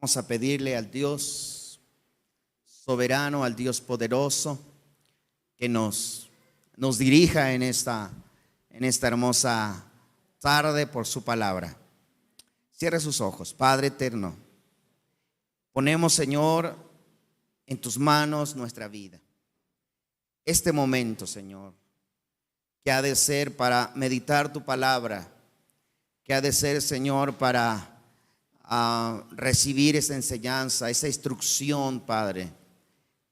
Vamos a pedirle al Dios soberano, al Dios poderoso, que nos dirija en esta hermosa tarde por su palabra. Cierre sus ojos. Padre eterno, ponemos, Señor, en tus manos nuestra vida. Este momento, Señor, que ha de ser para meditar tu palabra, que ha de ser, Señor, para recibir esa enseñanza, esa instrucción, Padre.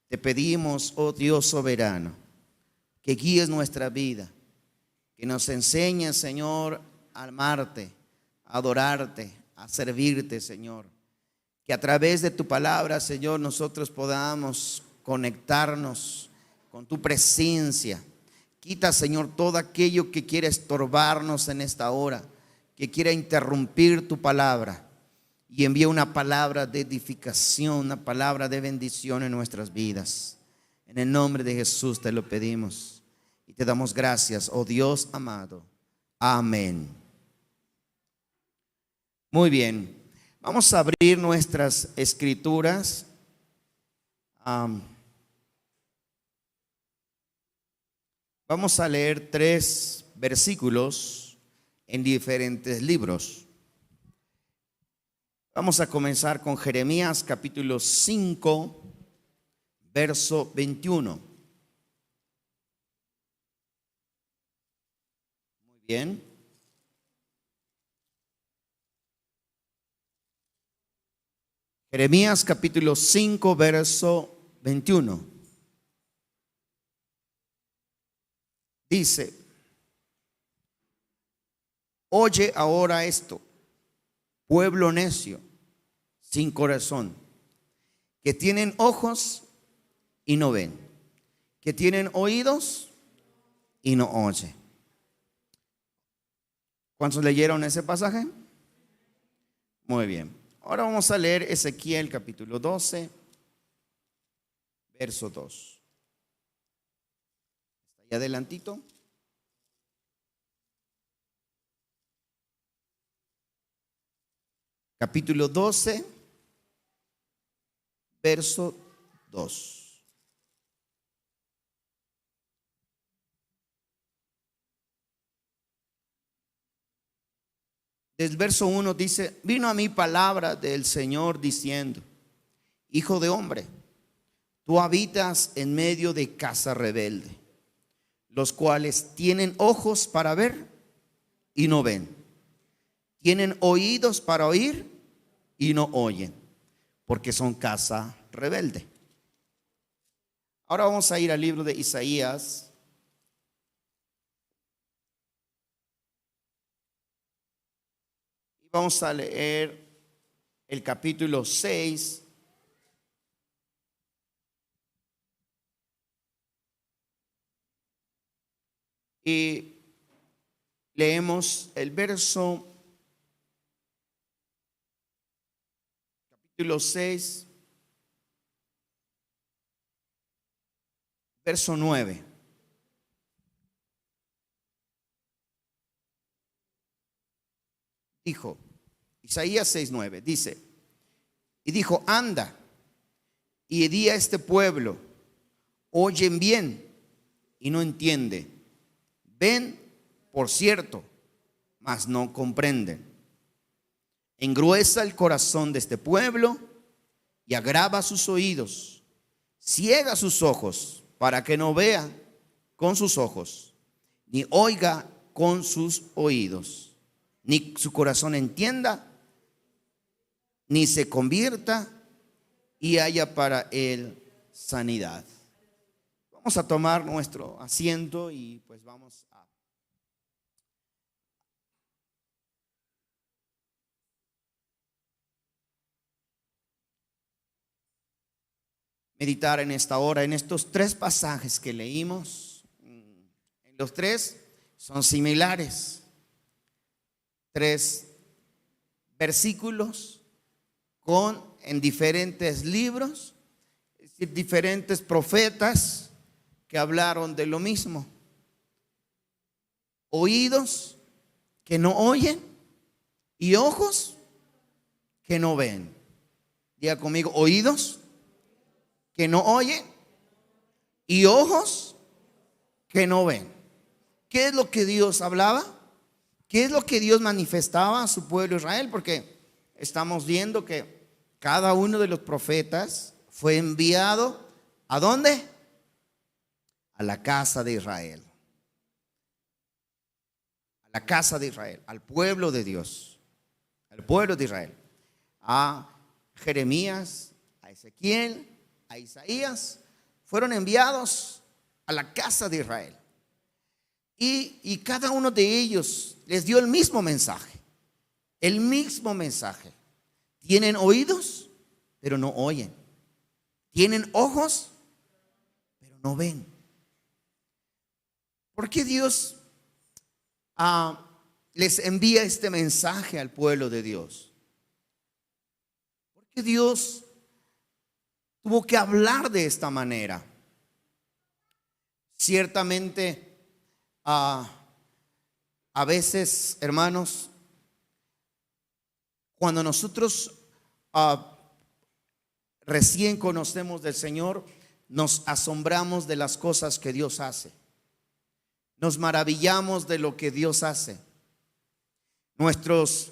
Te pedimos, oh Dios soberano, que guíes nuestra vida, que nos enseñes, Señor, a amarte, a adorarte, a servirte, Señor. Que a través de tu palabra, Señor, nosotros podamos conectarnos con tu presencia. Quita, Señor, todo aquello que quiera estorbarnos en esta hora, que quiera interrumpir tu palabra, y envía una palabra de edificación, una palabra de bendición en nuestras vidas. En el nombre de Jesús te lo pedimos y te damos gracias, oh Dios amado. Amén. Muy bien, vamos a abrir nuestras escrituras. Vamos a leer 3 versículos en diferentes libros. Vamos a comenzar con Jeremías capítulo 5, verso 21. Muy bien. Jeremías capítulo 5, verso 21. Dice: oye ahora esto, pueblo necio, sin corazón, que tienen ojos y no ven, que tienen oídos y no oyen. ¿Cuántos leyeron ese pasaje? Muy bien. Ahora vamos a leer Ezequiel capítulo 12, verso 2. Está ahí adelantito. Capítulo 12, verso 2. Del verso 1 dice: vino a mí palabra del Señor diciendo: hijo de hombre, tú habitas en medio de casa rebelde, los cuales tienen ojos para ver y no ven, tienen oídos para oír y no oyen, porque son casa rebelde. Ahora vamos a ir al libro de Isaías. Y vamos a leer el capítulo 6. Y leemos el verso capítulo 6, verso 9. Dijo, Isaías 6:9, dice: y dijo, anda y di a este pueblo, oyen bien y no entiende, ven por cierto, mas no comprenden. Engruesa el corazón de este pueblo y agrava sus oídos, ciega sus ojos, para que no vea con sus ojos, ni oiga con sus oídos, ni su corazón entienda, ni se convierta y haya para él sanidad. Vamos a tomar nuestro asiento y pues vamos a meditar en esta hora, en estos 3 pasajes que leímos. Los 3 son similares. 3 versículos en diferentes libros, es decir, diferentes profetas que hablaron de lo mismo. Oídos que no oyen y ojos que no ven. Diga conmigo, oídos que no oyen y ojos que no ven. ¿Qué es lo que Dios hablaba? ¿Qué es lo que Dios manifestaba a su pueblo Israel? Porque estamos viendo que cada uno de los profetas fue enviado ¿a dónde? A la casa de Israel. A la casa de Israel, al pueblo de Dios, al pueblo de Israel. A Jeremías, a Ezequiel, a Isaías, fueron enviados a la casa de Israel. Y cada uno de ellos les dio el mismo mensaje. El mismo mensaje. Tienen oídos, pero no oyen. Tienen ojos, pero no ven. ¿Por qué Dios les envía este mensaje al pueblo de Dios? Porque Dios tuvo que hablar de esta manera. Ciertamente, a veces, hermanos, cuando nosotros recién conocemos del Señor, nos asombramos de las cosas que Dios hace. Nos maravillamos de lo que Dios hace. Nuestros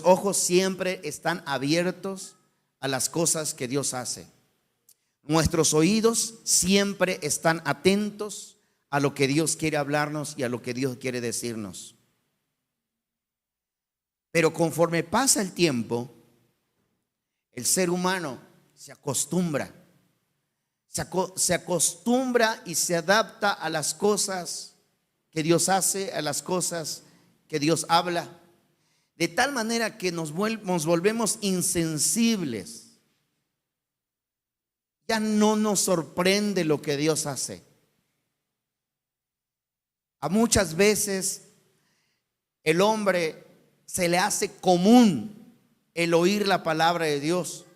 ojos siempre están abiertos a las cosas que Dios hace. Nuestros oídos siempre están atentos a lo que Dios quiere hablarnos y a lo que Dios quiere decirnos. Pero conforme pasa el tiempo, el ser humano se acostumbra. Se acostumbra y se adapta a las cosas que Dios hace, a las cosas que Dios habla, de tal manera que nos volvemos insensibles. Ya no nos sorprende lo que Dios hace. A muchas veces el hombre se le hace común el oír la palabra de Dios.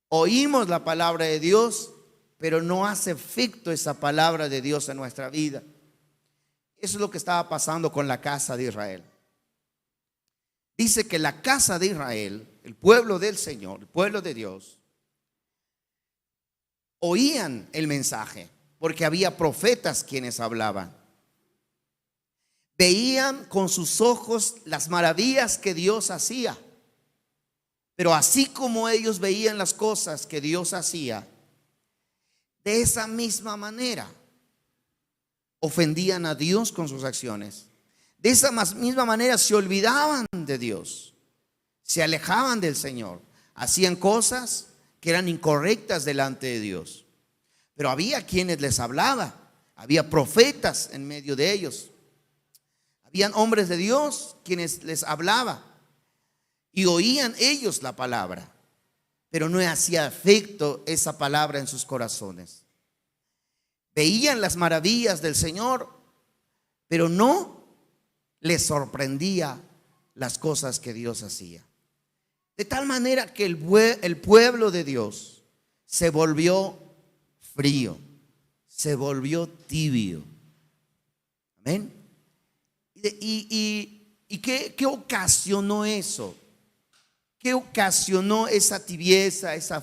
Oímos la palabra de Dios, pero no hace efecto esa palabra de Dios en nuestra vida. Eso es lo que estaba pasando con la casa de Israel. Dice que la casa de Israel, el pueblo del Señor, el pueblo de Dios, oían el mensaje, porque había profetas quienes hablaban. Veían con sus ojos las maravillas que Dios hacía. Pero así como ellos veían las cosas que Dios hacía, de esa misma manera ofendían a Dios con sus acciones. De esa misma manera se olvidaban de Dios, se alejaban del Señor, hacían cosas que eran incorrectas delante de Dios. Pero había quienes les hablaba, había profetas en medio de ellos, habían hombres de Dios quienes les hablaba y oían ellos la palabra, pero no hacía efecto esa palabra en sus corazones. Veían las maravillas del Señor, pero no les sorprendía las cosas que Dios hacía. De tal manera que el pueblo de Dios se volvió frío, se volvió tibio. Amén. ¿Y qué ocasionó eso? ¿Qué ocasionó esa tibieza, esa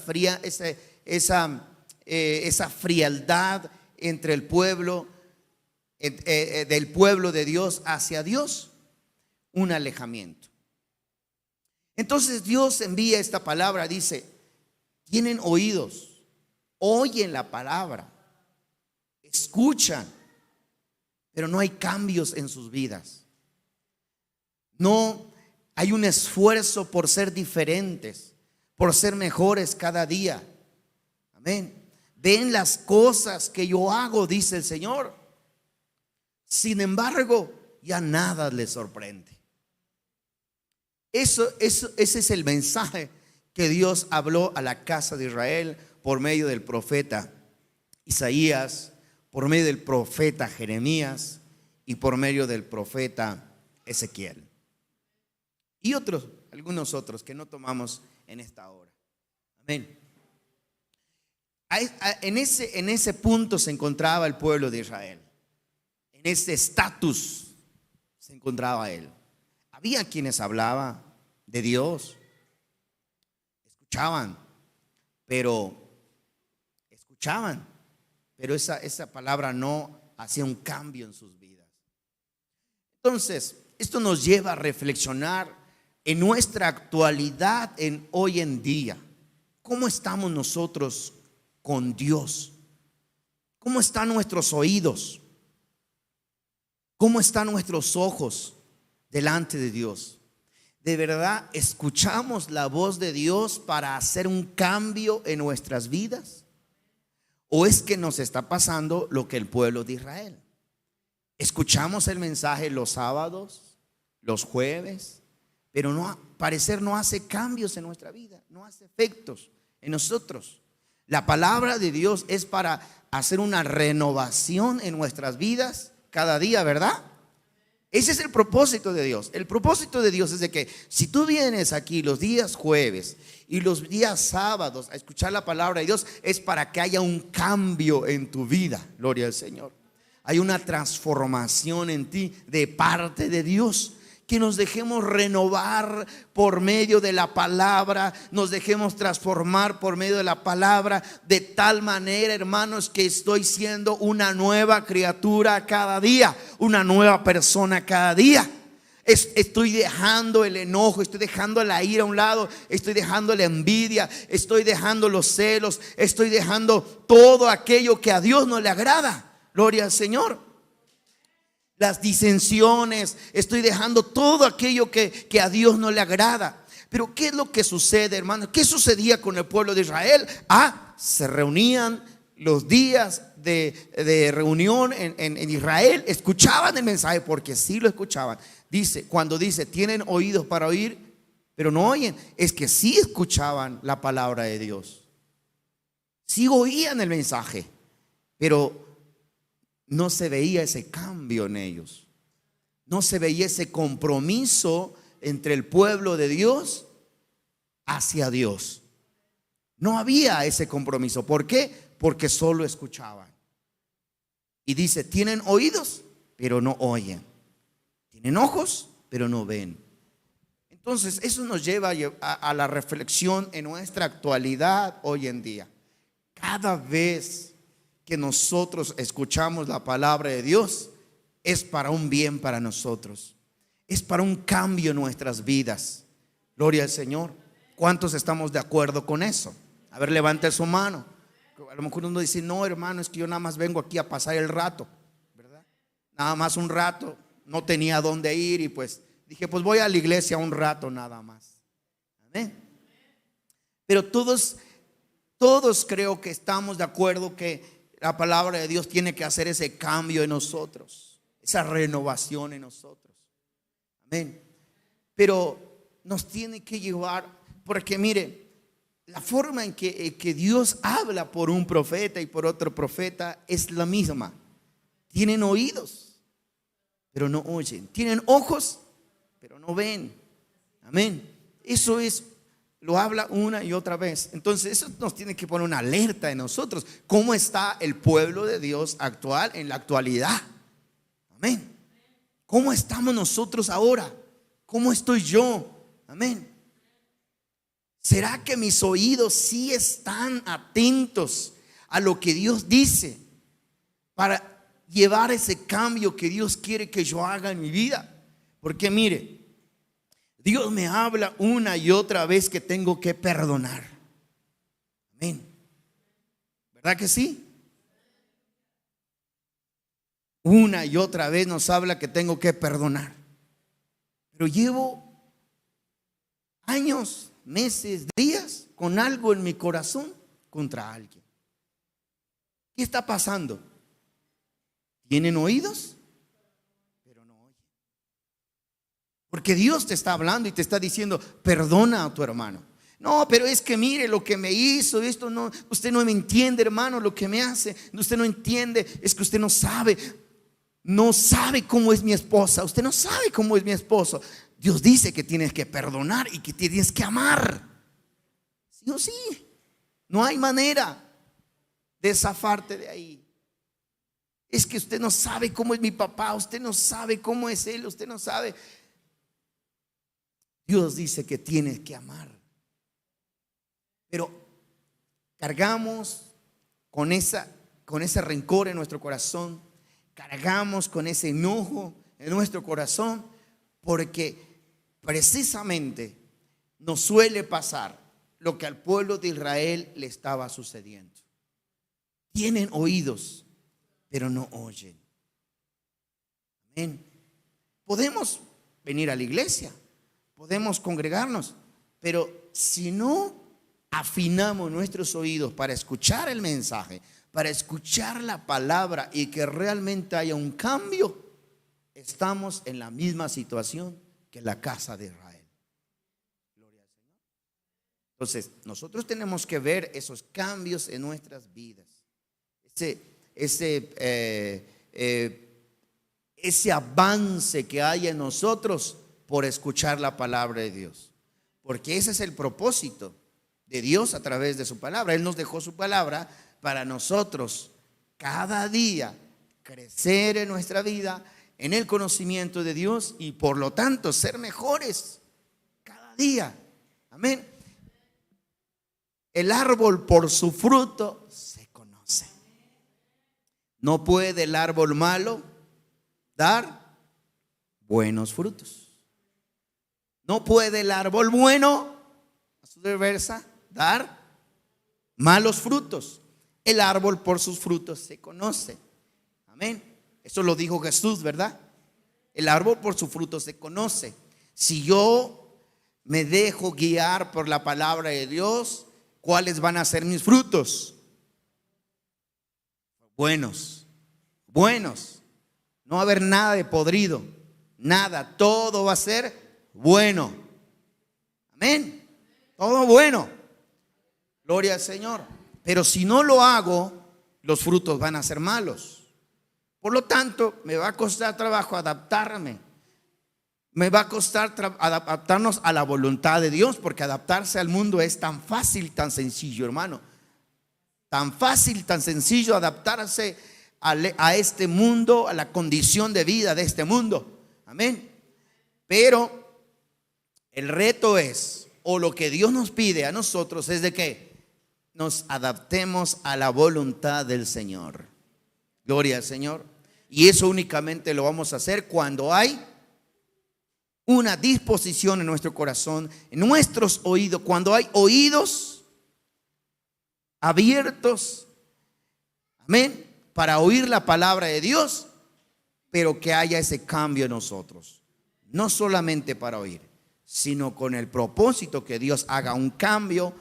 frialdad entre el pueblo, del pueblo de Dios hacia Dios? Un alejamiento. Entonces Dios envía esta palabra, dice, tienen oídos, oyen la palabra, escuchan, pero no hay cambios en sus vidas. No hay un esfuerzo por ser diferentes, por ser mejores cada día. Amén. Ven las cosas que yo hago, dice el Señor. Sin embargo, ya nada les sorprende. Ese es el mensaje que Dios habló a la casa de Israel por medio del profeta Isaías, por medio del profeta Jeremías y por medio del profeta Ezequiel. Y algunos otros que no tomamos en esta hora. Amén. En ese punto se encontraba el pueblo de Israel. En ese estatus se encontraba él. Había quienes hablaban de Dios, pero escuchaban, pero esa palabra no hacía un cambio en sus vidas. Entonces, esto nos lleva a reflexionar en nuestra actualidad, en hoy en día. ¿Cómo estamos nosotros con Dios? ¿Cómo están nuestros oídos? ¿Cómo están nuestros ojos delante de Dios? ¿De verdad escuchamos la voz de Dios para hacer un cambio en nuestras vidas? ¿O es que nos está pasando lo que el pueblo de Israel? Escuchamos el mensaje los sábados, los jueves, pero parecer no hace cambios en nuestra vida, no hace efectos en nosotros. La palabra de Dios es para hacer una renovación en nuestras vidas cada día, ¿verdad? Ese es el propósito de Dios. El propósito de Dios es de que si tú vienes aquí los días jueves y los días sábados a escuchar la palabra de Dios, es para que haya un cambio en tu vida. Gloria al Señor. Hay una transformación en ti de parte de Dios. Que nos dejemos renovar por medio de la palabra, nos dejemos transformar por medio de la palabra, de tal manera, hermanos, que estoy siendo una nueva criatura cada día, una nueva persona cada día. Estoy dejando el enojo, estoy dejando la ira a un lado, estoy dejando la envidia, estoy dejando los celos, estoy dejando todo aquello que a Dios no le agrada. Gloria al Señor. Las disensiones, estoy dejando todo aquello que a Dios no le agrada. Pero ¿qué es lo que sucede, hermano? ¿Qué sucedía con el pueblo de Israel? Se reunían los días de reunión en Israel, escuchaban el mensaje, porque sí lo escuchaban. Cuando dice, tienen oídos para oír, pero no oyen, es que sí escuchaban la palabra de Dios. Sí oían el mensaje, pero no se veía ese cambio en ellos. No se veía ese compromiso entre el pueblo de Dios hacia Dios. No había ese compromiso. ¿Por qué? Porque solo escuchaban. Y dice, tienen oídos, pero no oyen. Tienen ojos, pero no ven. Entonces, eso nos lleva a la reflexión en nuestra actualidad hoy en día. Cada vez que nosotros escuchamos la palabra de Dios, es para un bien para nosotros, es para un cambio en nuestras vidas. Gloria al Señor. ¿Cuántos estamos de acuerdo con eso? A ver, levante su mano. A lo mejor uno dice, no, hermano, es que yo nada más vengo aquí a pasar el rato, ¿verdad? Nada más un rato, no tenía dónde ir y pues dije, pues voy a la iglesia un rato nada más. Amén. Pero todos creo que estamos de acuerdo que la palabra de Dios tiene que hacer ese cambio en nosotros, esa renovación en nosotros. Amén. Pero nos tiene que llevar, porque mire, la forma en que Dios habla por un profeta y por otro profeta es la misma. Tienen oídos, pero no oyen. Tienen ojos, pero no ven. Amén. Eso lo habla una y otra vez. Entonces eso nos tiene que poner una alerta en nosotros. ¿Cómo está el pueblo de Dios actual en la actualidad? Amén. ¿Cómo estamos nosotros ahora? ¿Cómo estoy yo? Amén. ¿Será que mis oídos sí están atentos a lo que Dios dice para llevar ese cambio que Dios quiere que yo haga en mi vida? Porque mire, Dios me habla una y otra vez que tengo que perdonar. Amén. ¿Verdad que sí? Una y otra vez nos habla que tengo que perdonar. Pero llevo años, meses, días con algo en mi corazón contra alguien. ¿Qué está pasando? ¿Tienen oídos? Porque Dios te está hablando y te está diciendo, perdona a tu hermano. No, pero es que mire lo que me hizo, esto no, usted no me entiende, hermano, lo que me hace. Usted no entiende, es que usted no sabe cómo es mi esposa. Usted no sabe cómo es mi esposo. Dios dice que tienes que perdonar y que tienes que amar. ¿Sí o sí? No hay manera de zafarte de ahí. Es que usted no sabe cómo es mi papá, usted no sabe cómo es él, usted no sabe. Dios dice que tienes que amar. Pero cargamos con ese rencor en nuestro corazón, cargamos con ese enojo en nuestro corazón, porque precisamente nos suele pasar lo que al pueblo de Israel le estaba sucediendo. Tienen oídos, pero no oyen. Amén. Podemos venir a la iglesia, podemos congregarnos, pero si no afinamos nuestros oídos para escuchar el mensaje, para escuchar la palabra y que realmente haya un cambio, estamos en la misma situación que la casa de Israel. Gloria al Señor. Entonces, nosotros tenemos que ver esos cambios en nuestras vidas. Ese avance que hay en nosotros por escuchar la palabra de Dios. Porque ese es el propósito de Dios a través de su palabra. Él nos dejó su palabra para nosotros cada día crecer en nuestra vida, en el conocimiento de Dios y por lo tanto ser mejores cada día. Amén. El árbol por su fruto se conoce. No puede el árbol malo dar buenos frutos. No puede el árbol bueno, a su reversa, dar malos frutos. El árbol por sus frutos se conoce. Amén. Eso lo dijo Jesús, ¿verdad? El árbol por su fruto se conoce. Si yo me dejo guiar por la palabra de Dios, ¿cuáles van a ser mis frutos? Buenos, buenos. No va a haber nada de podrido, nada, todo va a ser bueno. Amén. Todo bueno. Gloria al Señor. Pero si no lo hago, los frutos van a ser malos. Por lo tanto, me va a costar trabajo adaptarme. Me va a costar adaptarnos a la voluntad de Dios, porque adaptarse al mundo es tan fácil, tan sencillo, hermano. Tan fácil, tan sencillo adaptarse a este mundo, a la condición de vida de este mundo. Amén. Pero el reto es, o lo que Dios nos pide a nosotros es de que nos adaptemos a la voluntad del Señor. Gloria al Señor. Y eso únicamente lo vamos a hacer cuando hay una disposición en nuestro corazón, en nuestros oídos, cuando hay oídos abiertos, amén, para oír la palabra de Dios, pero que haya ese cambio en nosotros. No solamente para oír, sino con el propósito que Dios haga un cambio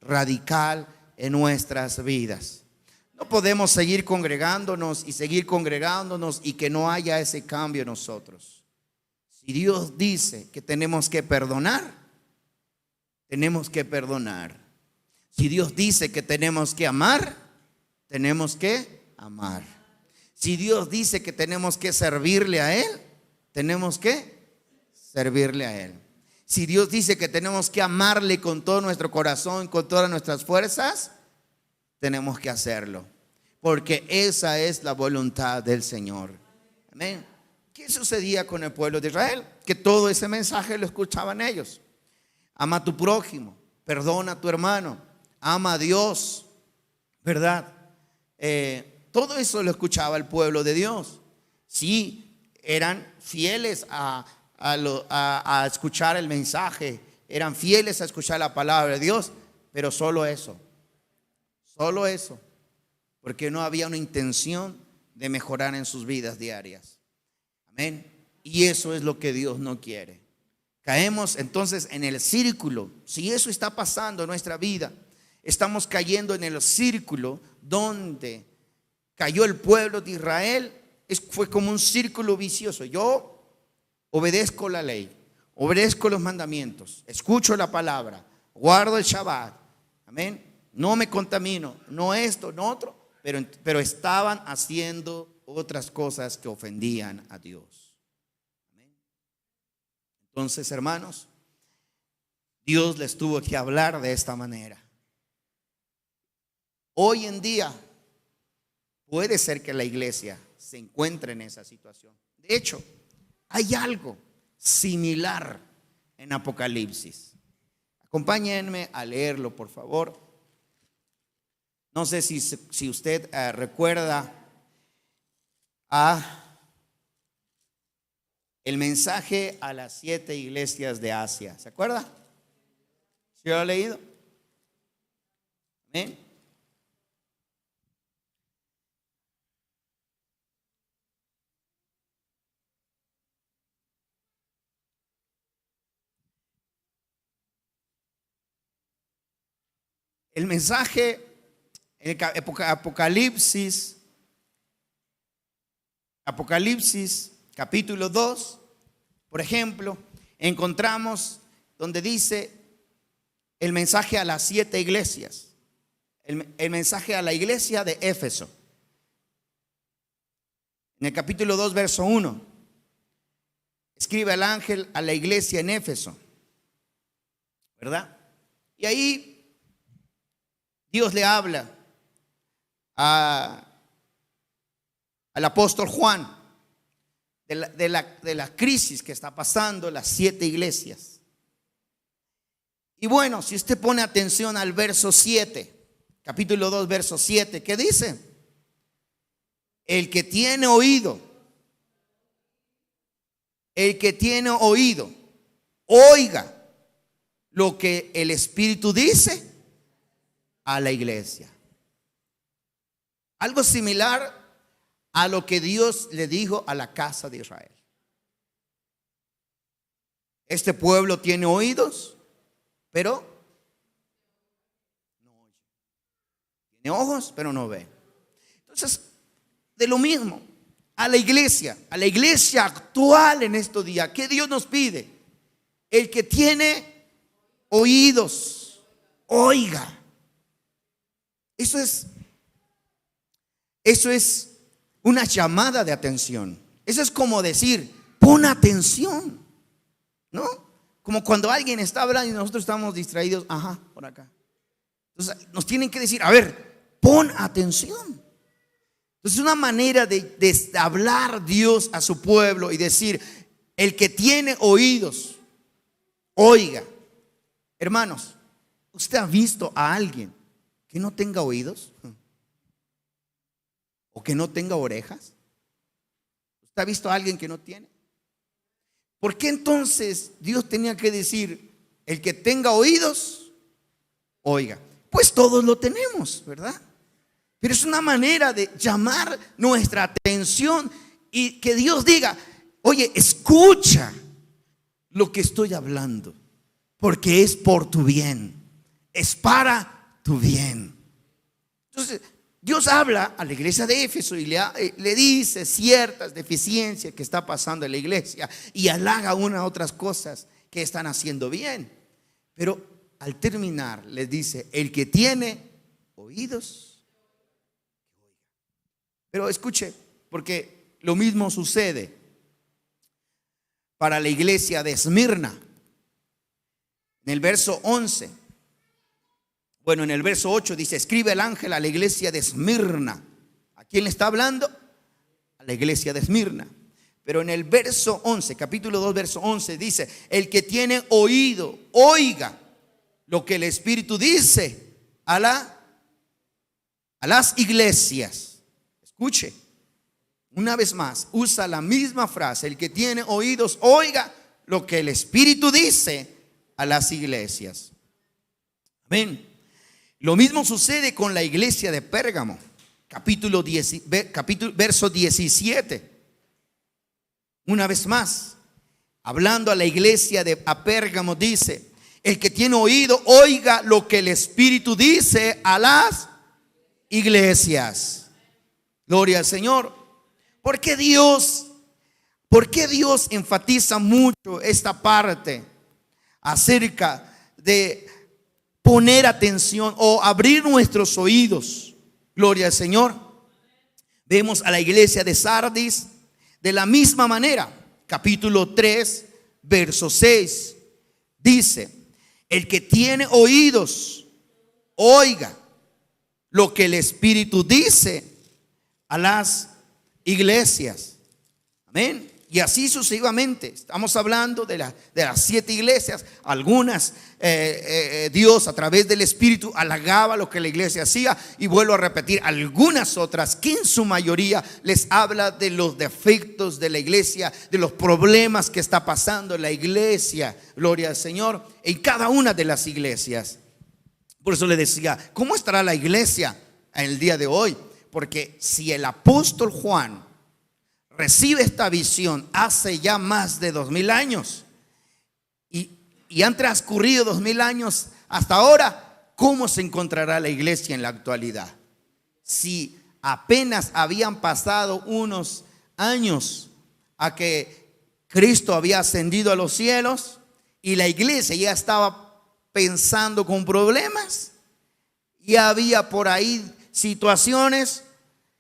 radical en nuestras vidas. No podemos seguir congregándonos y que no haya ese cambio en nosotros. Si Dios dice que tenemos que perdonar, tenemos que perdonar. Si Dios dice que tenemos que amar, tenemos que amar. Si Dios dice que tenemos que servirle a Él, tenemos que servirle a Él. Si Dios dice que tenemos que amarle con todo nuestro corazón, con todas nuestras fuerzas, tenemos que hacerlo, porque esa es la voluntad del Señor. Amén. ¿Qué sucedía con el pueblo de Israel? Que todo ese mensaje lo escuchaban ellos. Ama a tu prójimo, perdona a tu hermano, ama a Dios, ¿verdad? Todo eso lo escuchaba el pueblo de Dios. Sí, eran fieles a escuchar el mensaje, eran fieles a escuchar la palabra de Dios, pero solo eso, porque no había una intención de mejorar en sus vidas diarias. Amén. Y eso es lo que Dios no quiere. Caemos entonces en el círculo. Si eso está pasando en nuestra vida, estamos cayendo en el círculo donde cayó el pueblo de Israel. Fue como un círculo vicioso. Yo obedezco la ley, obedezco los mandamientos, escucho la palabra, guardo el Shabbat. Amén. No me contamino, no esto, no otro, pero estaban haciendo otras cosas que ofendían a Dios. Amén. Entonces, hermanos, Dios les tuvo que hablar de esta manera. Hoy en día puede ser que la iglesia se encuentre en esa situación. De hecho, hay algo similar en Apocalipsis. Acompáñenme a leerlo, por favor. No sé si usted recuerda el mensaje a las 7 iglesias de Asia. ¿Se acuerda? ¿Sí lo ha leído? Amén. El mensaje en el Apocalipsis capítulo 2, por ejemplo, encontramos donde dice el mensaje a las 7 iglesias, el mensaje a la iglesia de Éfeso. En el capítulo 2, verso 1, escribe el ángel a la iglesia en Éfeso, ¿verdad? Y ahí Dios le habla al apóstol Juan de la crisis que está pasando las 7 iglesias. Y bueno, si usted pone atención al verso 7, capítulo 2, verso 7, ¿qué dice? El que tiene oído, oiga lo que el Espíritu dice a la iglesia. Algo similar a lo que Dios le dijo a la casa de Israel. Este pueblo tiene oídos, pero no oye. Tiene ojos, pero no ve. Entonces, de lo mismo, a la iglesia actual en estos días, ¿qué Dios nos pide? El que tiene oídos, oiga. Eso es una llamada de atención. Eso es como decir, pon atención, ¿no? Como cuando alguien está hablando y nosotros estamos distraídos, por acá. Entonces nos tienen que decir, a ver, pon atención. Entonces es una manera de hablar Dios a su pueblo y decir, el que tiene oídos, oiga. Hermanos, ¿usted ha visto a alguien que no tenga oídos? ¿O que no tenga orejas? ¿Usted ha visto a alguien que no tiene? ¿Por qué entonces Dios tenía que decir, el que tenga oídos, oiga? Pues todos lo tenemos, ¿verdad? Pero es una manera de llamar nuestra atención y que Dios diga, oye, escucha lo que estoy hablando, porque es por tu bien, es para tu bien. Entonces, Dios habla a la iglesia de Éfeso y le dice ciertas deficiencias que está pasando en la iglesia y halaga otras cosas que están haciendo bien. Pero al terminar les dice, el que tiene oídos. Pero escuche, porque lo mismo sucede para la iglesia de Esmirna. En el verso 11. Bueno, en el verso 8 dice, escribe el ángel a la iglesia de Esmirna. ¿A quién le está hablando? A la iglesia de Esmirna. Pero en el verso 11, capítulo 2, verso 11 dice, el que tiene oído, oiga lo que el Espíritu dice a las iglesias. Escuche, una vez más, usa la misma frase, el que tiene oídos, oiga lo que el Espíritu dice a las iglesias. Amén. Lo mismo sucede con la iglesia de Pérgamo, verso 17. Una vez más, hablando a la iglesia de Pérgamo, dice, el que tiene oído, oiga lo que el Espíritu dice a las iglesias. Gloria al Señor. ¿Por qué Dios enfatiza mucho esta parte acerca de poner atención o abrir nuestros oídos? Gloria al Señor. Vemos a la iglesia de Sardis de la misma manera. Capítulo 3, verso 6. Dice, el que tiene oídos, oiga lo que el Espíritu dice a las iglesias. Amén. Y así sucesivamente. Estamos hablando de las 7 iglesias. Algunas Dios a través del Espíritu halagaba lo que la iglesia hacía. Y vuelvo a repetir, algunas otras que en su mayoría les habla de los defectos de la iglesia, de los problemas que está pasando en la iglesia. Gloria al Señor. En cada una de las iglesias. Por eso le decía, ¿cómo estará la iglesia en el día de hoy? Porque si el apóstol Juan recibe esta visión hace ya más de 2000 años y han transcurrido 2000 años hasta ahora, ¿cómo se encontrará la iglesia en la actualidad? Si apenas habían pasado unos años a que Cristo había ascendido a los cielos y la iglesia ya estaba pensando con problemas, y había por ahí situaciones,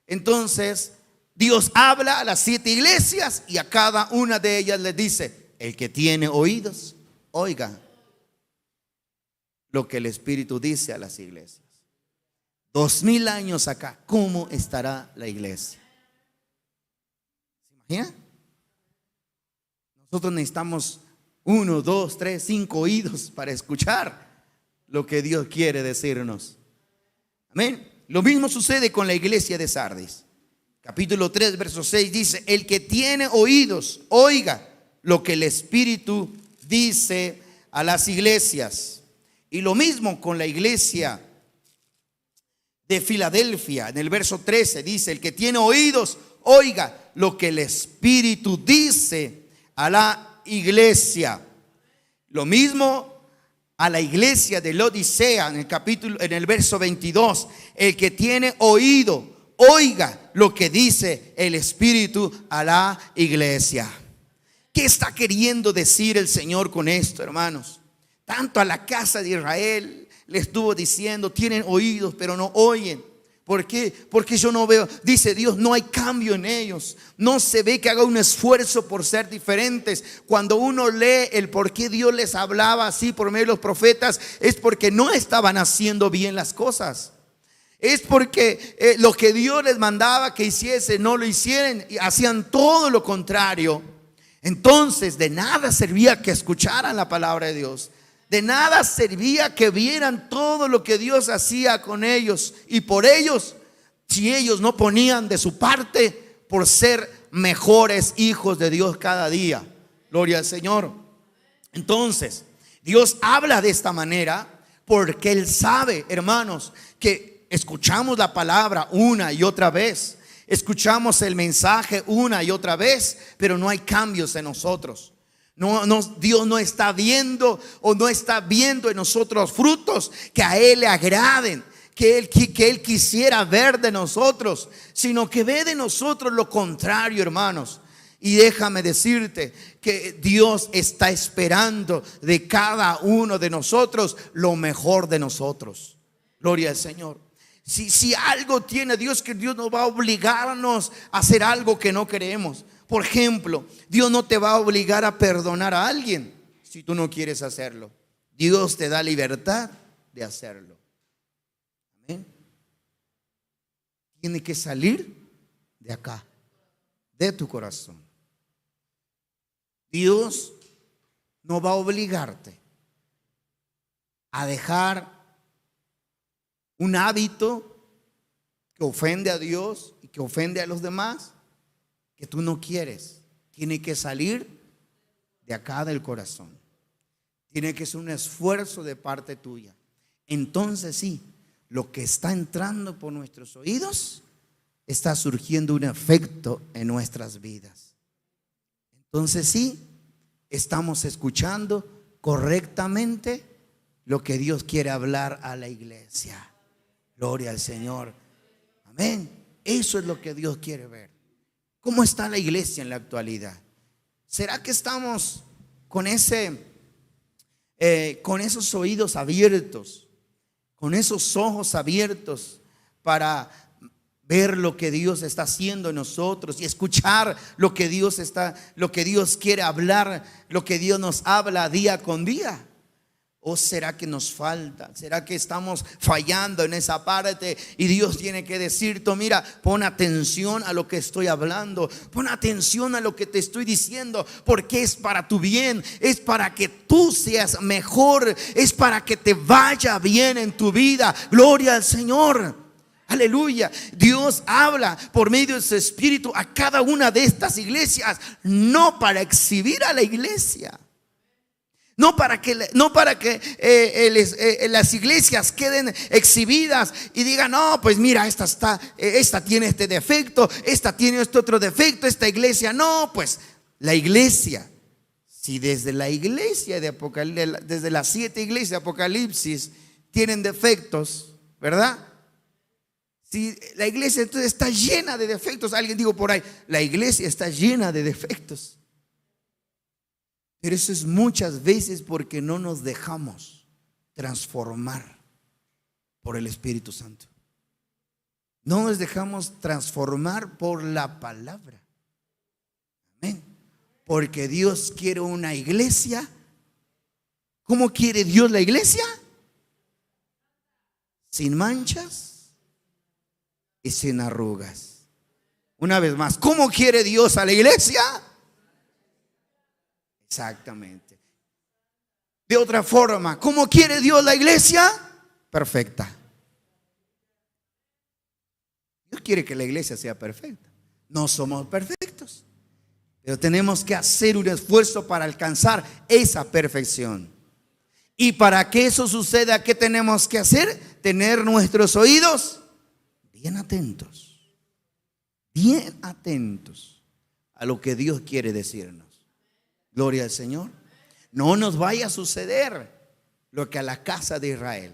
entonces Dios habla a las 7 iglesias y a cada una de ellas les dice: el que tiene oídos, oiga lo que el Espíritu dice a las iglesias. 2000 años acá, ¿cómo estará la iglesia? ¿Se imagina? Nosotros necesitamos 1, 2, 3, 5 oídos para escuchar lo que Dios quiere decirnos. Amén. Lo mismo sucede con la iglesia de Sardis. Capítulo 3, verso 6 dice: el que tiene oídos, oiga lo que el Espíritu dice a las iglesias. Y lo mismo con la iglesia de Filadelfia. En el verso 13 dice: el que tiene oídos, oiga lo que el Espíritu dice a la iglesia. Lo mismo a la iglesia de Laodicea en el verso 22: el que tiene oído, oiga lo que dice el Espíritu a la iglesia. ¿Qué está queriendo decir el Señor con esto, hermanos? Tanto a la casa de Israel le estuvo diciendo: tienen oídos pero no oyen. ¿Por qué? Porque yo no veo, dice Dios, no hay cambio en ellos. No se ve que haga un esfuerzo por ser diferentes. Cuando uno lee el por qué Dios les hablaba así por medio de los profetas, es porque no estaban haciendo bien las cosas. Es porque lo que Dios les mandaba que hiciesen, no lo hicieran y hacían todo lo contrario. Entonces de nada servía que escucharan la palabra de Dios. De nada servía que vieran todo lo que Dios hacía con ellos y por ellos, si ellos no ponían de su parte por ser mejores hijos de Dios cada día. Gloria al Señor. Entonces Dios habla de esta manera porque Él sabe, hermanos, que escuchamos la palabra una y otra vez, escuchamos el mensaje una y otra vez, pero no hay cambios en nosotros. Dios no está viendo o no está viendo en nosotros frutos que a Él le agraden, que Él quisiera ver de nosotros, sino que ve de nosotros lo contrario, hermanos. Y déjame decirte que Dios está esperando de cada uno de nosotros lo mejor de nosotros. Gloria al Señor. Si algo tiene Dios, que Dios no va a obligarnos a hacer algo que no queremos. Por ejemplo, Dios no te va a obligar a perdonar a alguien si tú no quieres hacerlo. Dios te da libertad de hacerlo. Amén. Tiene que salir de acá, de tu corazón. Dios no va a obligarte a dejar un hábito que ofende a Dios y que ofende a los demás, que tú no quieres. Tiene que salir de acá del corazón. Tiene que ser un esfuerzo de parte tuya. Entonces sí, lo que está entrando por nuestros oídos está surgiendo un efecto en nuestras vidas. Entonces sí, estamos escuchando correctamente lo que Dios quiere hablar a la iglesia. Gloria al Señor. Amén. Eso es lo que Dios quiere ver. ¿Cómo está la iglesia en la actualidad? ¿Será que estamos con esos oídos abiertos, con esos ojos abiertos para ver lo que Dios está haciendo en nosotros y escuchar lo que Dios quiere hablar, lo que Dios nos habla día con día? ¿O será que nos falta? ¿Será que estamos fallando en esa parte? Y Dios tiene que decirte: mira, pon atención a lo que estoy hablando, pon atención a lo que te estoy diciendo, porque es para tu bien, es para que tú seas mejor, es para que te vaya bien en tu vida. Gloria al Señor. Aleluya. Dios habla por medio de su Espíritu a cada una de estas iglesias, no para exhibir a la iglesia. No para que las iglesias queden exhibidas y digan: no, pues mira, esta tiene este defecto, esta tiene este otro defecto, esta iglesia no. Pues la iglesia, si desde la iglesia de Apocalipsis, desde las 7 iglesias de Apocalipsis tienen defectos, ¿verdad? Si la iglesia entonces está llena de defectos. Alguien dijo por ahí: la iglesia está llena de defectos. Pero eso es muchas veces porque no nos dejamos transformar por el Espíritu Santo. No nos dejamos transformar por la palabra. Amén. Porque Dios quiere una iglesia. ¿Cómo quiere Dios la iglesia? Sin manchas y sin arrugas. Una vez más, ¿cómo quiere Dios a la iglesia? Exactamente. De otra forma, ¿cómo quiere Dios la iglesia? Perfecta. Dios quiere que la iglesia sea perfecta. No somos perfectos, pero tenemos que hacer un esfuerzo para alcanzar esa perfección. Y para que eso suceda, ¿qué tenemos que hacer? Tener nuestros oídos bien atentos a lo que Dios quiere decirnos. Gloria al Señor. No nos vaya a suceder lo que a la casa de Israel.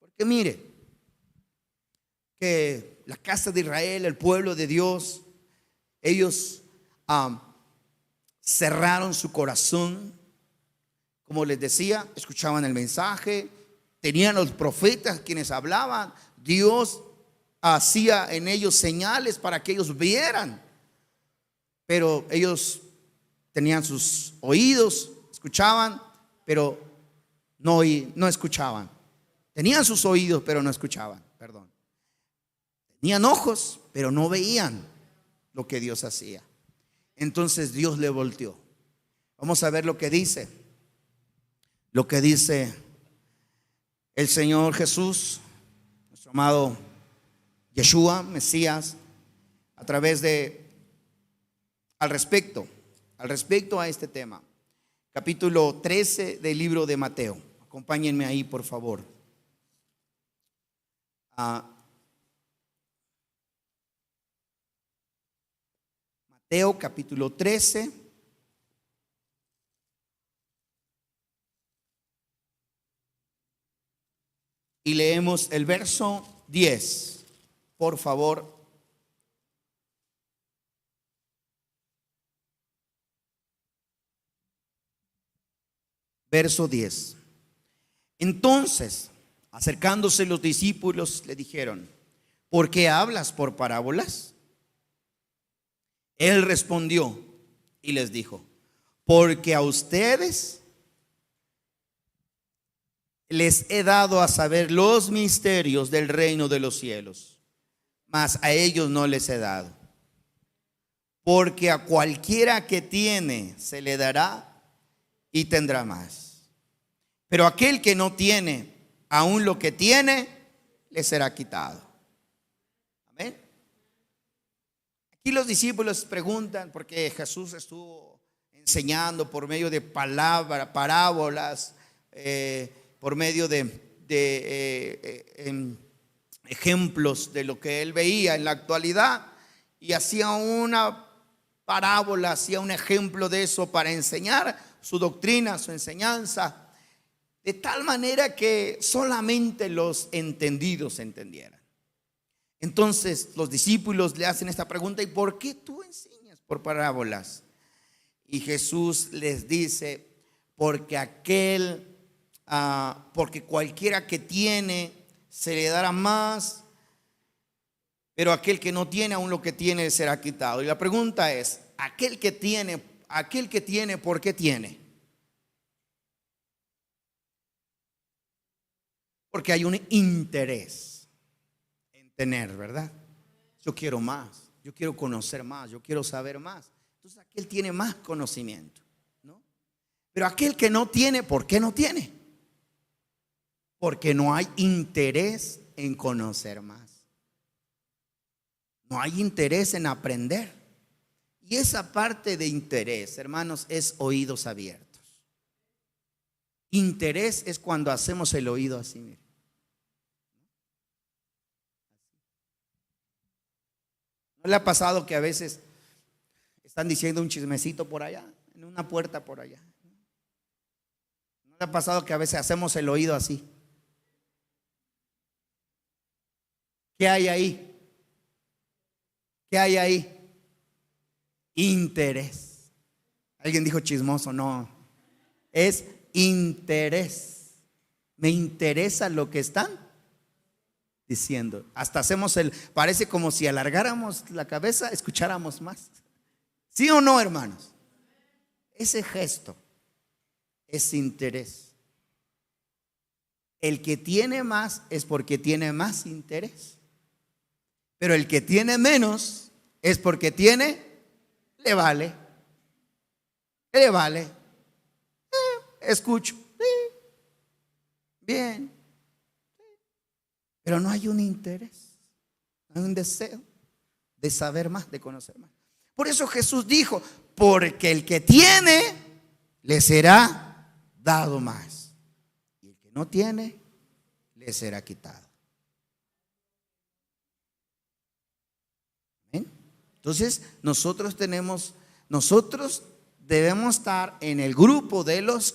Porque mire, que la casa de Israel, el pueblo de Dios, ellos cerraron su corazón. Como les decía, escuchaban el mensaje, tenían los profetas quienes hablaban. Dios hacía en ellos señales para que ellos vieran, pero ellos tenían sus oídos, escuchaban, pero no escuchaban. Tenían sus oídos, pero no escuchaban, perdón. Tenían ojos, pero no veían lo que Dios hacía. Entonces Dios le volteó. Vamos a ver lo que dice el Señor Jesús, nuestro amado Yeshua, Mesías, al respecto a este tema. Capítulo 13 del libro de Mateo. Acompáñenme ahí, por favor. Mateo capítulo 13. Y leemos el verso 10, por favor. Verso 10. Entonces, acercándose los discípulos, le dijeron: ¿por qué hablas por parábolas? Él respondió y les dijo: porque a ustedes les he dado a saber los misterios del reino de los cielos, mas a ellos no les he dado. Porque a cualquiera que tiene se le dará y tendrá más. Pero aquel que no tiene, aún lo que tiene, le será quitado. Amén. Aquí los discípulos preguntan, porque Jesús estuvo enseñando por medio de parábolas, por medio de ejemplos de lo que él veía en la actualidad, y hacía una parábola, hacía un ejemplo de eso para enseñar su doctrina, su enseñanza, de tal manera que solamente los entendidos entendieran. Entonces los discípulos le hacen esta pregunta: ¿y por qué tú enseñas por parábolas? Y Jesús les dice: porque cualquiera que tiene se le dará más, pero aquel que no tiene, aún lo que tiene será quitado. Y la pregunta es: aquel que tiene, ¿por qué tiene? Porque hay un interés en tener, ¿verdad? Yo quiero más, yo quiero conocer más, yo quiero saber más. Entonces aquel tiene más conocimiento, ¿no? Pero aquel que no tiene, ¿por qué no tiene? Porque no hay interés en conocer más. No hay interés en aprender. Y esa parte de interés, hermanos, es oídos abiertos. Interés es cuando hacemos el oído así, miren. ¿No le ha pasado que a veces están diciendo un chismecito por allá, en una puerta por allá? ¿No le ha pasado que a veces hacemos el oído así? ¿Qué hay ahí? ¿Qué hay ahí? Interés. ¿Alguien dijo chismoso? No, es interés. Me interesa lo que están diciendo. Hasta hacemos parece como si alargáramos la cabeza, escucháramos más. ¿Sí o no, hermanos? Ese gesto es interés. El que tiene más es porque tiene más interés. Pero el que tiene menos es porque le vale. Le vale. Escucho. Bien. Pero no hay un interés, no hay un deseo de saber más, de conocer más. Por eso Jesús dijo, porque el que tiene, le será dado más. Y el que no tiene, le será quitado. ¿Ven? Entonces, nosotros debemos estar en el grupo de los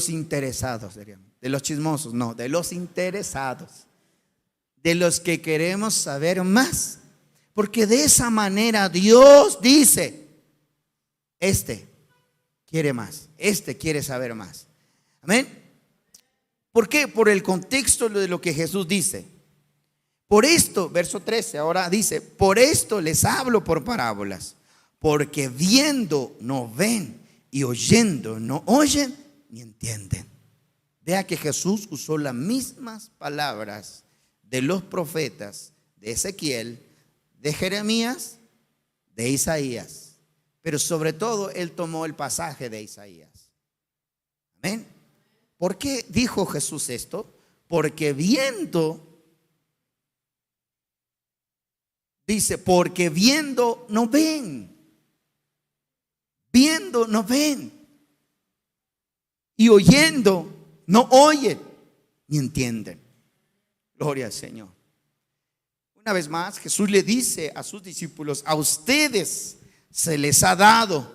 interesados, de los chismosos, no, de los interesados, de los que queremos saber más, porque de esa manera Dios dice, este quiere más, este quiere saber más. Amén. ¿Por qué? Por el contexto de lo que Jesús dice. Por esto, verso 13, ahora dice, por esto les hablo por parábolas, porque viendo no ven y oyendo no oyen ni entienden. Vea que Jesús usó las mismas palabras de los profetas de Ezequiel, de Jeremías, de Isaías, pero sobre todo él tomó el pasaje de Isaías. Amén. ¿Por qué dijo Jesús esto? Porque viendo, dice, porque viendo no ven, viendo no ven, y oyendo no oyen ni entienden. Gloria al Señor. Una vez más, Jesús le dice a sus discípulos, a ustedes se les ha dado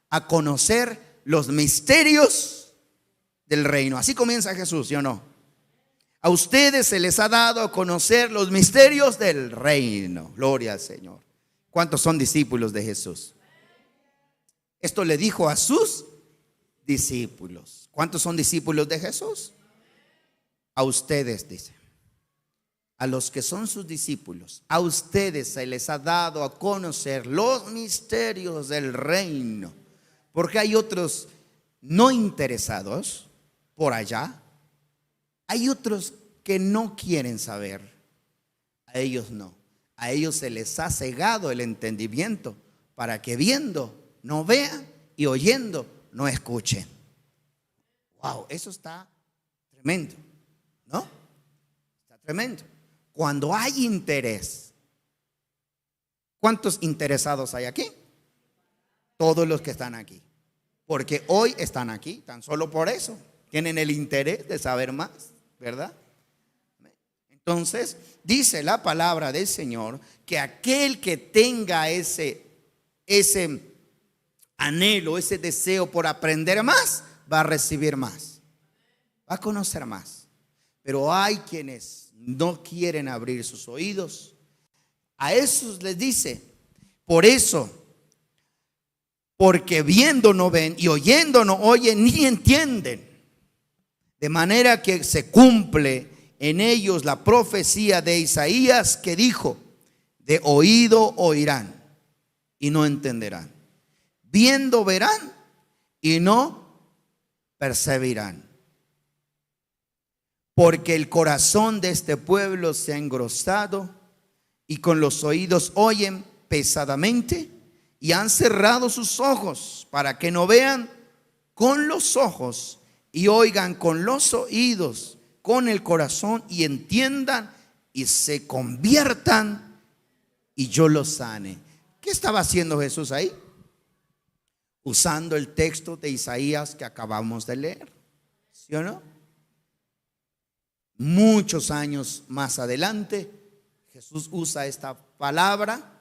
a conocer los misterios del reino. Así comienza Jesús, ¿sí o no? A ustedes se les ha dado a conocer los misterios del reino. Gloria al Señor. ¿Cuántos son discípulos de Jesús? Esto le dijo a sus discípulos. ¿Cuántos son discípulos de Jesús? A ustedes, dice. A los que son sus discípulos, a ustedes se les ha dado a conocer los misterios del reino. Porque hay otros no interesados por allá. Hay otros que no quieren saber. A ellos no. A ellos se les ha cegado el entendimiento para que viendo no vean y oyendo no escuchen. Wow, eso está tremendo, ¿no? Está tremendo. Cuando hay interés, ¿cuántos interesados hay aquí? Todos los que están aquí. Porque hoy están aquí, tan solo por eso. Tienen el interés de saber más, ¿verdad? Entonces, dice la palabra del Señor que aquel que tenga ese anhelo, ese deseo por aprender más, va a recibir más, va a conocer más. Pero hay quienes no quieren abrir sus oídos. A esos les dice, por eso, porque viendo no ven y oyendo no oyen ni entienden. De manera que se cumple en ellos la profecía de Isaías que dijo, de oído oirán y no entenderán. Viendo verán y no percibirán. porque el corazón de este pueblo se ha engrosado y con los oídos oyen pesadamente y han cerrado sus ojos para que no vean con los ojos y oigan con los oídos, con el corazón y entiendan y se conviertan y yo los sane. ¿Qué estaba haciendo Jesús ahí? Usando el texto de Isaías que acabamos de leer, ¿sí o no? Muchos años más adelante, Jesús usa esta palabra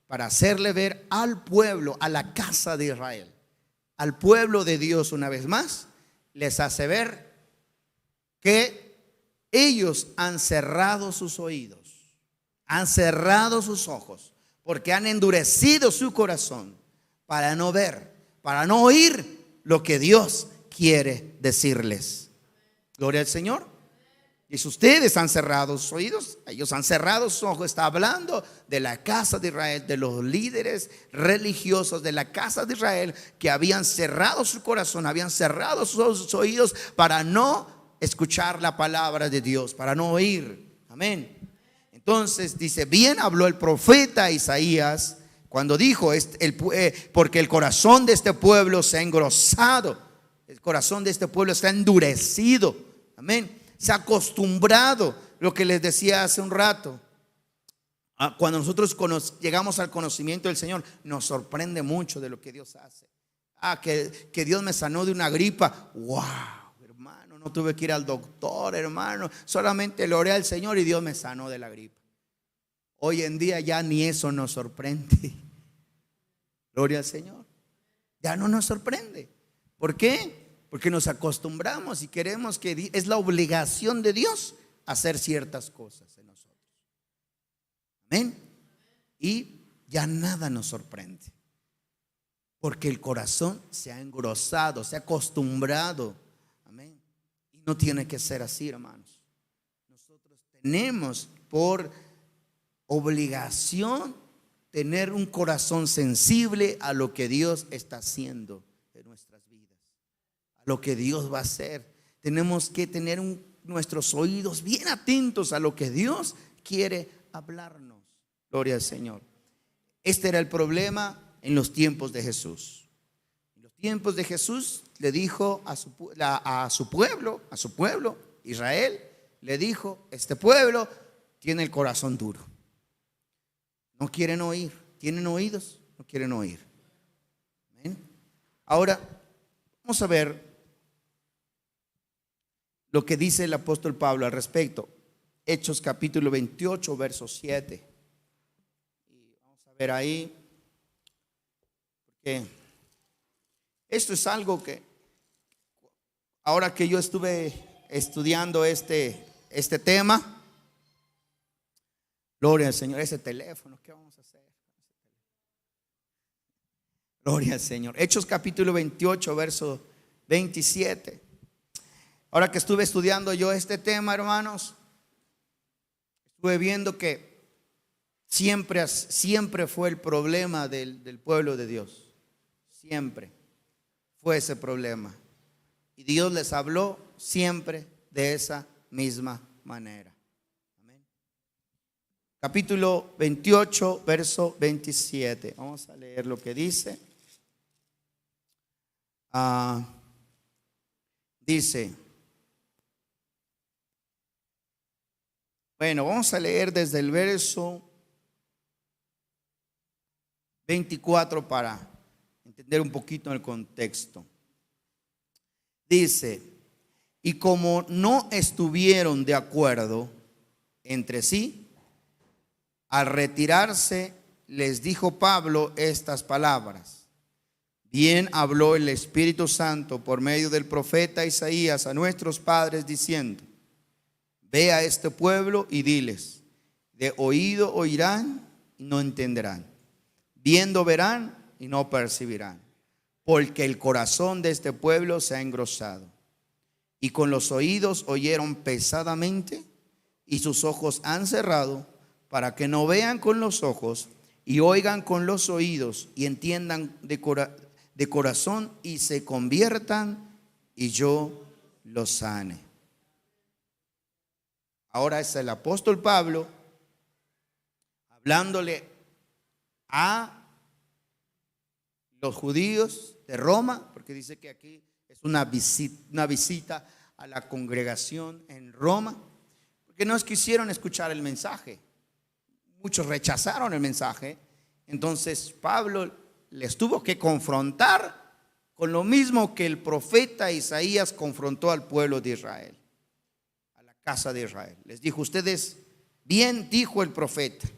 para hacerle ver al pueblo, a la casa de Israel, al pueblo de Dios una vez más, les hace ver que ellos han cerrado sus oídos, han cerrado sus ojos, porque han endurecido su corazón para no ver, para no oír lo que Dios quiere decirles. Gloria al Señor. Y si ustedes han cerrado sus oídos, ellos han cerrado sus ojos. Está hablando de la casa de Israel, de los líderes religiosos de la casa de Israel que habían cerrado su corazón, habían cerrado sus oídos para no escuchar la palabra de Dios, para no oír. Amén. Entonces dice, bien habló el profeta Isaías cuando dijo, porque el corazón de este pueblo se ha engrosado, el corazón de este pueblo se ha endurecido. Amén. Se ha acostumbrado, lo que les decía hace un rato. Cuando nosotros llegamos al conocimiento del Señor, nos sorprende mucho de lo que Dios hace. Que Dios me sanó de una gripa. Wow, hermano, no tuve que ir al doctor, hermano. Solamente le oré al Señor y Dios me sanó de la gripa. Hoy en día ya ni eso nos sorprende. Gloria al Señor. Ya no nos sorprende. ¿Por qué? Porque nos acostumbramos y queremos que es la obligación de Dios hacer ciertas cosas en nosotros. Amén. Y ya nada nos sorprende. Porque el corazón se ha engrosado, se ha acostumbrado. Amén. Y no tiene que ser así, hermanos. Nosotros tenemos por obligación tener un corazón sensible a lo que Dios está haciendo en nuestras vidas, a lo que Dios va a hacer. Tenemos que tener nuestros oídos bien atentos a lo que Dios quiere hablarnos. Gloria al Señor. Este era el problema en los tiempos de Jesús. En los tiempos de Jesús le dijo a su pueblo, Israel, le dijo, este pueblo tiene el corazón duro. No quieren oír. ¿Tienen oídos? No quieren oír. ¿Amén? Ahora, vamos a ver lo que dice el apóstol Pablo al respecto. Hechos capítulo 28, verso 7. Y vamos a ver ahí. Porque esto es algo que, ahora que yo estuve estudiando este tema, gloria al Señor, ese teléfono, ¿qué vamos a hacer? Gloria al Señor. Hechos capítulo 28, verso 27. Ahora que estuve estudiando yo este tema, hermanos, estuve viendo que siempre fue el problema del pueblo de Dios. Siempre fue ese problema. Y Dios les habló siempre de esa misma manera. Capítulo 28, verso 27. Vamos a leer lo que dice. Dice, bueno, vamos a leer desde el verso 24 para entender un poquito el contexto. Dice, y como no estuvieron de acuerdo entre sí, al retirarse, les dijo Pablo estas palabras. Bien habló el Espíritu Santo por medio del profeta Isaías a nuestros padres diciendo, ve a este pueblo y diles, de oído oirán y no entenderán, viendo verán y no percibirán, porque el corazón de este pueblo se ha engrosado, y con los oídos oyeron pesadamente, y sus ojos han cerrado, para que no vean con los ojos y oigan con los oídos y entiendan de corazón y se conviertan y yo los sane. Ahora es el apóstol Pablo hablándole a los judíos de Roma, porque dice que aquí es una visita a la congregación en Roma, porque no quisieron escuchar el mensaje. Muchos rechazaron el mensaje. Entonces Pablo les tuvo que confrontar con lo mismo que el profeta Isaías confrontó al pueblo de Israel, a la casa de Israel. Les dijo: ustedes, bien dijo el profeta,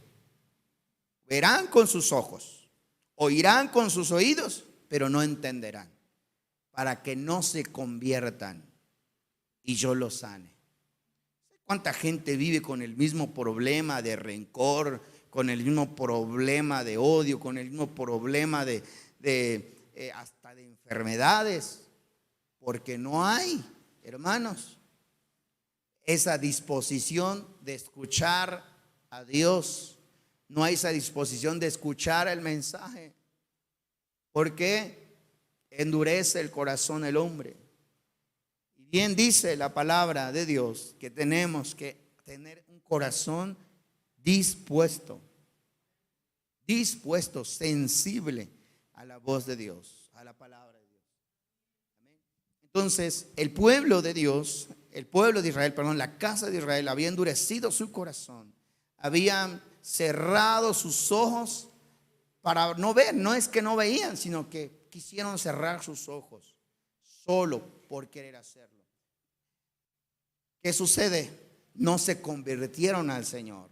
verán con sus ojos, oirán con sus oídos, pero no entenderán, para que no se conviertan y yo los sane. ¿Cuánta gente vive con el mismo problema de rencor, con el mismo problema de odio, con el mismo problema hasta de enfermedades? Porque no hay, hermanos, esa disposición de escuchar a Dios. No hay esa disposición de escuchar el mensaje. Porque endurece el corazón el hombre. Y bien dice la palabra de Dios que tenemos que tener un corazón dispuesto, sensible a la voz de Dios, a la palabra de Dios. Amén. Entonces, el pueblo de Dios, el pueblo de Israel, perdón, la casa de Israel había endurecido su corazón, habían cerrado sus ojos para no ver. No es que no veían, sino que quisieron cerrar sus ojos solo por querer hacerlo. ¿Qué sucede? No se convirtieron al Señor.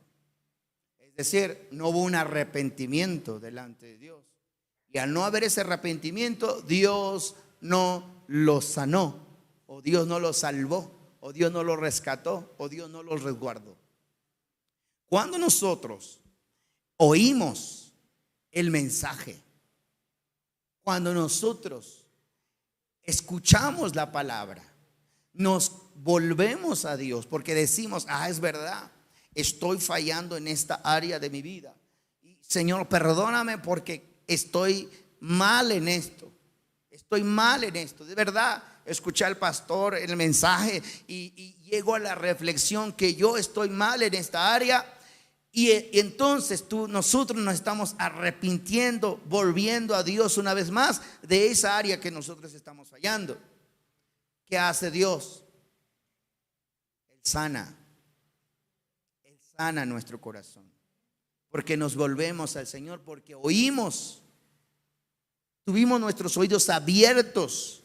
Es decir, no hubo un arrepentimiento delante de Dios. Y al no haber ese arrepentimiento, Dios no los sanó, o Dios no los salvó, o Dios no los rescató, o Dios no los resguardó. Cuando nosotros oímos el mensaje, cuando nosotros escuchamos la palabra, nos volvemos a Dios porque decimos: es verdad, estoy fallando en esta área de mi vida. Señor, perdóname porque estoy mal en esto. Estoy mal en esto. De verdad, escuché al pastor el mensaje y llego a la reflexión que yo estoy mal en esta área. Y entonces nosotros nos estamos arrepintiendo, volviendo a Dios una vez más de esa área que nosotros estamos fallando. ¿Qué hace Dios? Él sana nuestro corazón, porque nos volvemos al Señor, porque oímos, tuvimos nuestros oídos abiertos,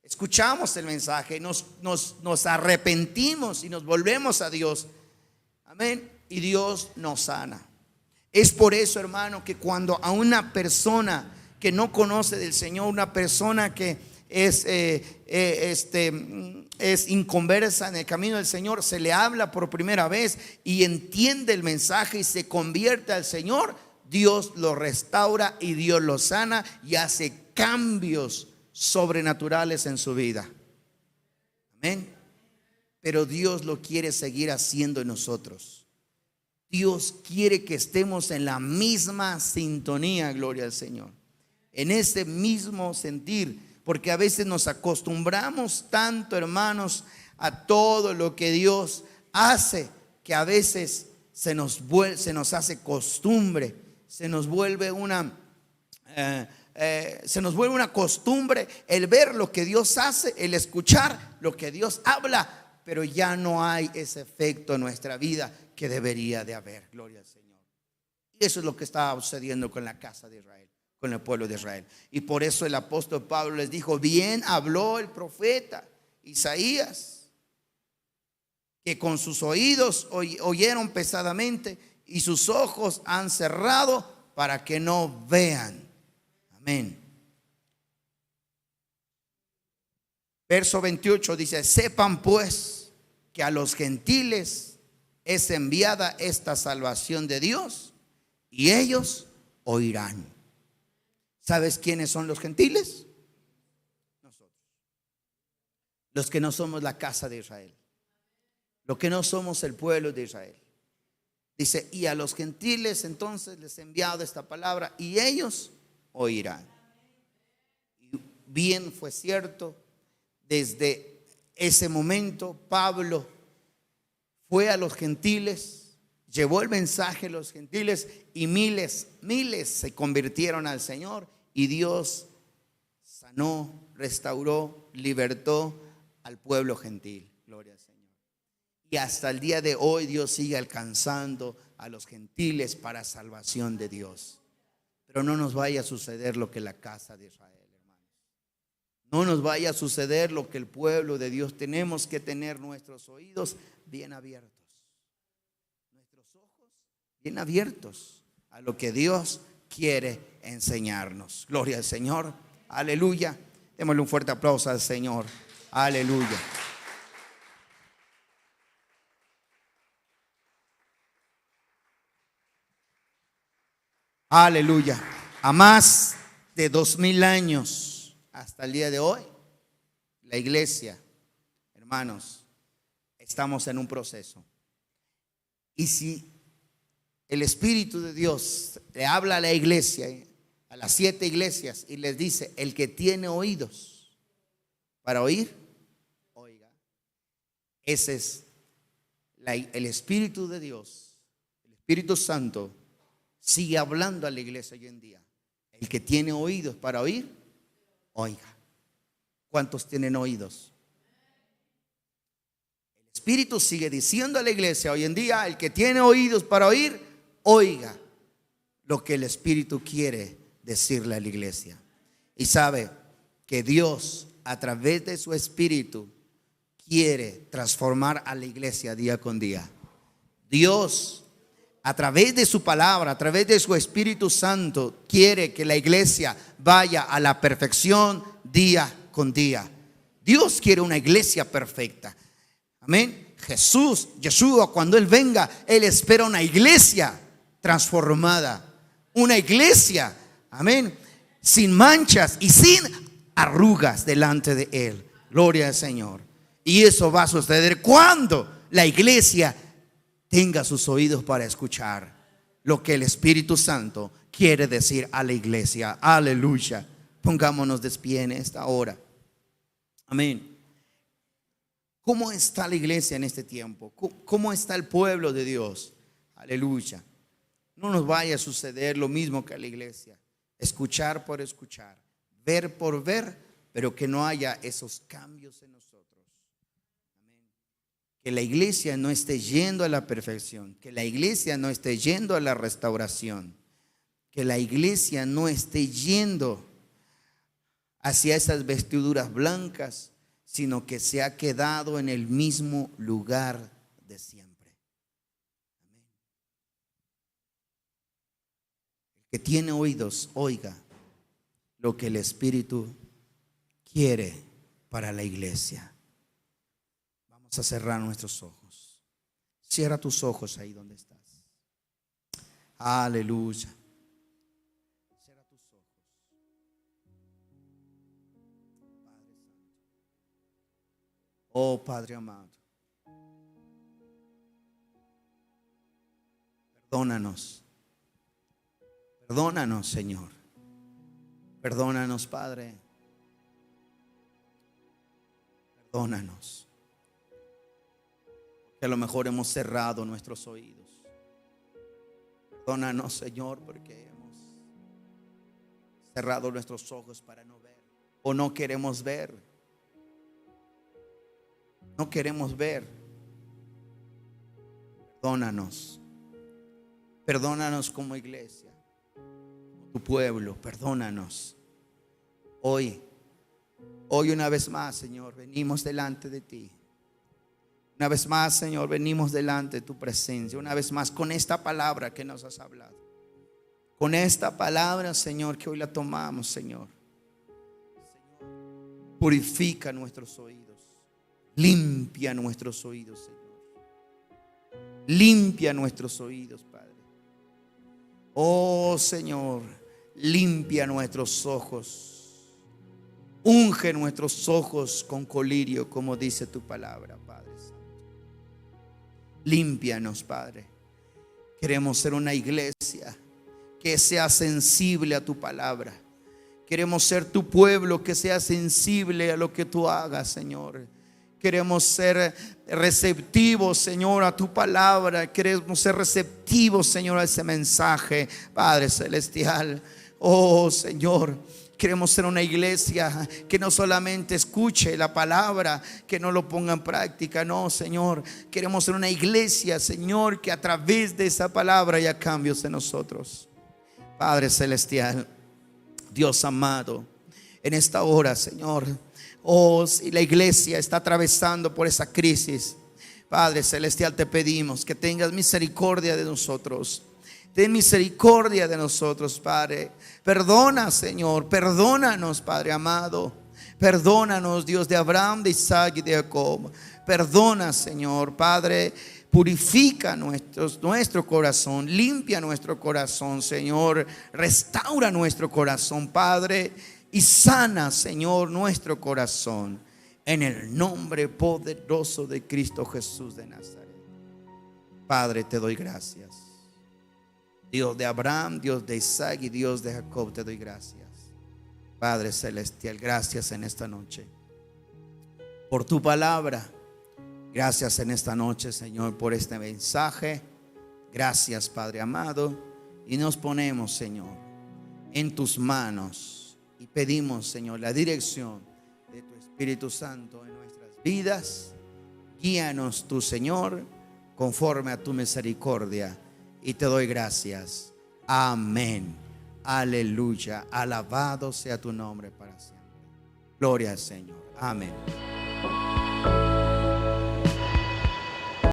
escuchamos el mensaje, nos arrepentimos y nos volvemos a Dios. Amén. Y Dios nos sana. Es por eso, hermano, que cuando a una persona que no conoce del Señor, una persona que es inconversa en el camino del Señor, se le habla por primera vez y entiende el mensaje y se convierte al Señor, Dios lo restaura y Dios lo sana y hace cambios sobrenaturales en su vida. Amén. Pero Dios lo quiere seguir haciendo en nosotros. Dios quiere que estemos en la misma sintonía, gloria al Señor, en ese mismo sentir, porque a veces nos acostumbramos tanto, hermanos, a todo lo que Dios hace, que a veces se nos hace costumbre, se nos vuelve una costumbre el ver lo que Dios hace, el escuchar lo que Dios habla, pero ya no hay ese efecto en nuestra vida que debería de haber, gloria al Señor. Y eso es lo que estaba sucediendo con la casa de Israel, con el pueblo de Israel. Y por eso el apóstol Pablo les dijo: bien habló el profeta Isaías, que con sus oídos oyeron pesadamente y sus ojos han cerrado para que no vean. Amén. Verso 28 dice: sepan pues que a los gentiles es enviada esta salvación de Dios y ellos oirán. ¿Sabes quiénes son los gentiles? Nosotros, los que no somos la casa de Israel, los que no somos el pueblo de Israel. Dice: y a los gentiles entonces les he enviado esta palabra y ellos oirán. Y bien fue cierto, desde ese momento Pablo fue a los gentiles, llevó el mensaje a los gentiles y miles se convirtieron al Señor, y Dios sanó, restauró, libertó al pueblo gentil. Gloria al Señor. Y hasta el día de hoy Dios sigue alcanzando a los gentiles para salvación de Dios. Pero no nos vaya a suceder lo que la casa de Israel, hermanos. No nos vaya a suceder lo que el pueblo de Dios. Tenemos que tener nuestros oídos bien abiertos, nuestros ojos bien abiertos a lo que Dios quiere enseñarnos. Gloria al Señor. Aleluya. Démosle un fuerte aplauso al Señor. Aleluya. Aleluya. A más de 2000 años hasta el día de hoy, la iglesia, hermanos, estamos en un proceso. Y si el Espíritu de Dios le habla a la iglesia, a las 7 iglesias, y les dice: el que tiene oídos para oír, oiga. Ese es el Espíritu de Dios, el Espíritu Santo. Sigue hablando a la iglesia hoy en día. El que tiene oídos para oír, oiga. ¿Cuántos tienen oídos? El Espíritu sigue diciendo a la iglesia hoy en día: el que tiene oídos para oír, oiga lo que el Espíritu quiere decirle a la iglesia. Y sabe que Dios, a través de su Espíritu, quiere transformar a la iglesia día con día. Dios, a través de su palabra, a través de su Espíritu Santo, quiere que la iglesia vaya a la perfección día con día. Dios quiere una iglesia perfecta. Amén. Yeshua, cuando Él venga, Él espera una iglesia transformada. Una iglesia, amén, sin manchas y sin arrugas delante de Él. Gloria al Señor. Y eso va a suceder cuando la iglesia tenga sus oídos para escuchar lo que el Espíritu Santo quiere decir a la iglesia. Aleluya. Pongámonos de pie en esta hora. Amén. ¿Cómo está la iglesia en este tiempo? ¿Cómo está el pueblo de Dios? Aleluya. No nos vaya a suceder lo mismo que a la iglesia. Escuchar por escuchar, ver por ver, pero que no haya esos cambios en nosotros. Que la iglesia no esté yendo a la perfección, que la iglesia no esté yendo a la restauración, que la iglesia no esté yendo hacia esas vestiduras blancas, sino que se ha quedado en el mismo lugar de siempre. Amén. El que tiene oídos, oiga lo que el Espíritu quiere para la iglesia. A cerrar nuestros ojos. Cierra tus ojos ahí donde estás. Aleluya. Cierra tus ojos. Padre Santo. Oh Padre amado. Perdónanos. Perdónanos, Señor. Perdónanos, Padre. Perdónanos. Que a lo mejor hemos cerrado nuestros oídos. Perdónanos, Señor, porque hemos cerrado nuestros ojos para no ver, o no queremos ver. No queremos ver. Perdónanos. Perdónanos como iglesia, como tu pueblo. Perdónanos. Hoy una vez más, Señor, venimos delante de ti. Una vez más, Señor, venimos delante de tu presencia. Una vez más, con esta palabra que nos has hablado. Con esta palabra, Señor, que hoy la tomamos, Señor. Purifica nuestros oídos. Limpia nuestros oídos, Señor. Limpia nuestros oídos, Padre. Oh, Señor, limpia nuestros ojos. Unge nuestros ojos con colirio, como dice tu palabra, Padre. Límpianos, Padre. Queremos ser una iglesia que sea sensible a tu palabra. Queremos ser tu pueblo que sea sensible a lo que tú hagas, Señor. Queremos ser receptivos, Señor, a tu palabra. Queremos ser receptivos, Señor, a ese mensaje, Padre celestial. Oh, Señor, queremos ser una iglesia que no solamente escuche la palabra, que no lo ponga en práctica. No, Señor, queremos ser una iglesia, Señor, que a través de esa palabra haya cambios en nosotros. Padre celestial, Dios amado, en esta hora, Señor, oh, si la iglesia está atravesando por esa crisis, Padre celestial, te pedimos que tengas misericordia de nosotros. Ten misericordia de nosotros, Padre. Perdona, Señor, perdónanos, Padre amado. Perdónanos, Dios de Abraham, de Isaac y de Jacob. Perdona, Señor, Padre. Purifica nuestro corazón, limpia nuestro corazón, Señor. Restaura nuestro corazón, Padre, y sana, Señor, nuestro corazón. En el nombre poderoso de Cristo Jesús de Nazaret. Padre, te doy gracias. Dios de Abraham, Dios de Isaac y Dios de Jacob, te doy gracias. Padre celestial, gracias en esta noche por tu palabra. Gracias en esta noche, Señor, por este mensaje. Gracias, Padre amado. Y nos ponemos, Señor, en tus manos y pedimos, Señor, la dirección de tu Espíritu Santo en nuestras vidas. Guíanos tú, Señor, conforme a tu misericordia. Y te doy gracias. Amén. Aleluya. Alabado sea tu nombre para siempre. Gloria al Señor. Amén.